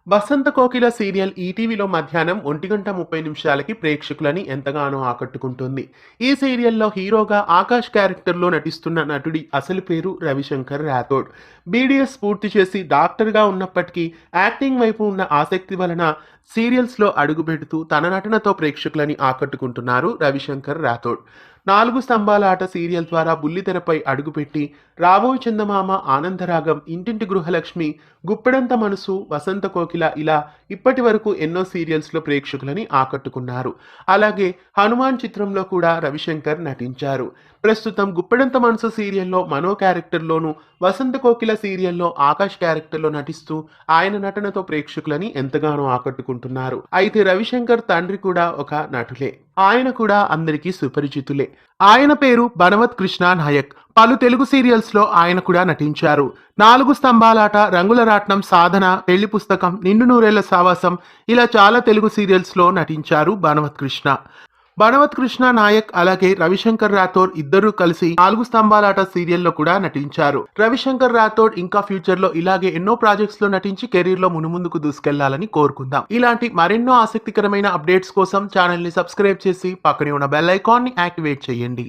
వసంత కోకిల serial ఈటీవీలో మధ్యాహ్నం 1:30 ప్రేక్షకులని ఎంతగానో ఆకట్టుకుంటుంది. ఈ సీరియల్లో హీరోగా ఆకాష్ క్యారెక్టర్లో నటిస్తున్న నటుడి అసలు పేరు రవిశంకర్ రాథోడ్. బీడీఎస్ పూర్తి చేసి డాక్టర్గా ఉన్నప్పటికీ యాక్టింగ్ వైపు ఉన్న ఆసక్తి వలన సీరియల్స్లో అడుగుపెడుతూ తన నటనతో ప్రేక్షకులని ఆకట్టుకుంటున్నారు రవిశంకర్ రాథోడ్. 4 స్తంభాల ఆట సీరియల్ ద్వారా బుల్లితెరపై అడుగుపెట్టి రాబోయ్ చందమామ, ఆనందరాగం, ఇంటింటి గృహలక్ష్మి, గుప్పెడంత మనసు, వసంత కోకిల ఇలా ఇప్పటి వరకు ఎన్నో సీరియల్స్లో ప్రేక్షకులని ఆకట్టుకున్నారు. అలాగే హనుమాన్ చిత్రంలో కూడా రవిశంకర్ నటించారు. ప్రస్తుతం గుప్పెడంత మనసు సీరియల్లో మనో క్యారెక్టర్లోను, వసంత కోకిల సీరియల్లో ఆకాష్ క్యారెక్టర్లో నటిస్తూ ఆయన నటనతో ప్రేక్షకులని ఎంతగానో ఆకట్టుకుంటున్నారు. అయితే రవిశంకర్ తండ్రి కూడా ఒక నటులే. ఆయన కూడా అందరికీ సుపరిచితులే. ఆయన పేరు బనవత్ కృష్ణ నాయక్. పలు తెలుగు సీరియల్స్ లో ఆయన కూడా నటించారు. 4 స్తంభాలాట, రంగుల రాట్నం, సాధన, పెళ్లి పుస్తకం, నిండు నూరేళ్ల సావాసం ఇలా చాలా తెలుగు సీరియల్స్ లో నటించారు బనవత్ కృష్ణ. బనవత్ కృష్ణ నాయక్ అలాగే రవిశంకర్ రాథోడ్ ఇద్దరూ కలిసి 4 స్తంభాలాట సీరియల్లో కూడా నటించారు. రవిశంకర్ రాథోడ్ ఇంకా ఫ్యూచర్ లో ఇలాగే ఎన్నో ప్రాజెక్ట్స్ లో నటించి కెరీర్ లో మునుముందుకు దూసుకెళ్లాలని కోరుకుందాం. ఇలాంటి మరెన్నో ఆసక్తికరమైన అప్డేట్స్ కోసం ఛానల్ ని సబ్స్క్రైబ్ చేసి పక్కనే ఉన్న బెల్ ఐకాన్ ని యాక్టివేట్ చేయండి.